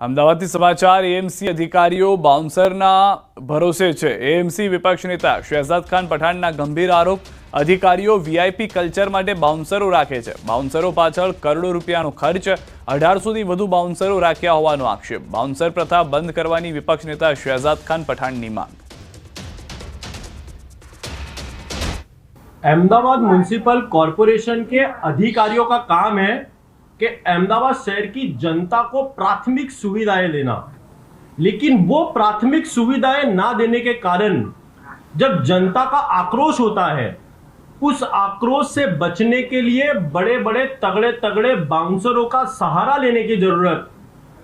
અમદાવાદથી સમાચાર એએમસી અધિકારીઓ બાઉન્સરના ભરોસે છે। એએમસી વિપક્ષ નેતા શહેજાદ ખાન પઠાણના ગંભીર આરોપ। અધિકારીઓ વીઆઈપી કલ્ચર માટે બાઉન્સરો રાખે છે। બાઉન્સરો પાછળ કરોડો રૂપિયાનો ખર્ચ, 1800થી વધુ બાઉન્સરો રાખ્યા હોવાનો આક્ષેપ। બાઉન્સર પ્રથા બંધ કરવાની વિપક્ષ નેતા શહેજાદ ખાન પઠાણની માંગ। अहमदाबाद म्यूनिसिपल कॉरपोरेशन के अधिकारियों का काम है कि अहमदाबाद शहर की जनता को प्राथमिक सुविधाएं लेना, लेकिन वो प्राथमिक सुविधाएं ना देने के कारण जब जनता का आक्रोश होता है, उस आक्रोश से बचने के लिए बड़े बड़े तगड़े तगड़े बाउंसरों का सहारा लेने की जरूरत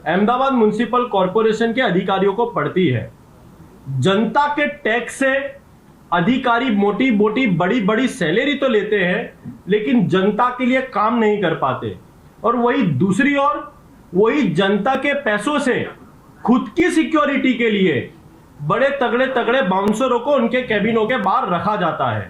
अहमदाबाद म्यूनिसिपल कॉरपोरेशन के अधिकारियों को पड़ती है। जनता के टैक्स से अधिकारी मोटी मोटी बड़ी बड़ी सैलरी तो लेते हैं, लेकिन जनता के लिए काम नहीं कर पाते। और वही दूसरी ओर वही जनता के पैसों से खुद की सिक्योरिटी के लिए बड़े तगड़े तगड़े बाउंसरों को उनके कैबिनों के बाहर रखा जाता है।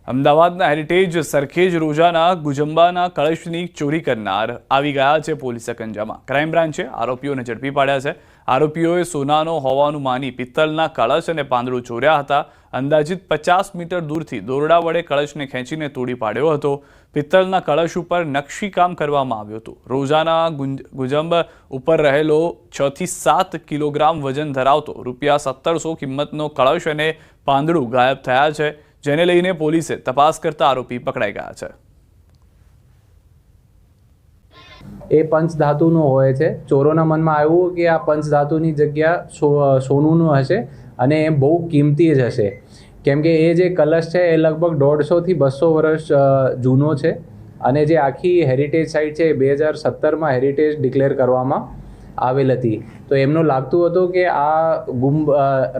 અમદાવાદના હેરિટેજ સરખેજ રોજાના ગુજંબાના કળશની ચોરી કરનાર આવી ગયા છે પોલીસ સકંજામાં। ક્રાઇમ બ્રાન્ચે આરોપીઓને ઝડપી પાડ્યા છે। આરોપીઓએ સોનાનો હોવાનું માની પિત્તળના કળશ અને પાંદડું ચોર્યા હતા। અંદાજિત 50 મીટર દૂરથી દોરડા વડે કળશને ખેંચીને તોડી પાડ્યો હતો। પિત્તળના કળશ ઉપર નકશીકામ કરવામાં આવ્યું હતું। રોજાના ગુજંબ ઉપર રહેલો 6 થી 7 કિલોગ્રામ વજન ધરાવતો ₹1700 કિંમતનો કળશ અને પાંદડું ગાયબ થયા છે, જેને લઈને પોલીસે તપાસ કરતા આરોપી પકડાઈ ગયા છે। એ પંચધાતુનો હોય છે। ચોરોના મનમાં આવ્યું કે આ પંચધાતુની જગ્યા સોનુનું હશે અને એ બહુ કિંમતી જ હશે, કેમ કે એ જે કલશ છે એ લગભગ 150 થી 200 વર્ષ જૂનો છે અને જે આખી હેરિટેજ સાઇટ છે એ 2017માં હેરિટેજ ડિક્લેર કરવામાં આવેલ હતી। તો એમનું લાગતું હતું કે આ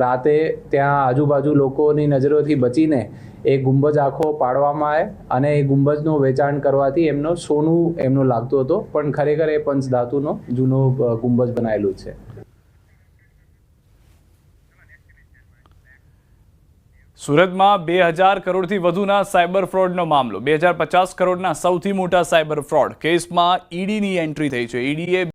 રાતે ત્યાં આજુબાજુ લોકોની નજરોથી બચીને એ ગુંબજ આખો પાડવામાં આવે અને એ ગુંબજનું વેચાણ કરવાથી એમનો સોનું એમનું લાગતું હતું, પણ ખરેખર એ પંચધાતુનો જૂનો ગુંબજ બનાવેલું છે। સુરતમાં 2000 કરોડથી વધુના સાયબર ફ્રોડનો મામલો। 2050 કરોડના સૌથી મોટા સાયબર ફ્રોડ કેસમાં ઈડીની એન્ટ્રી થઈ છે। ઈડીએ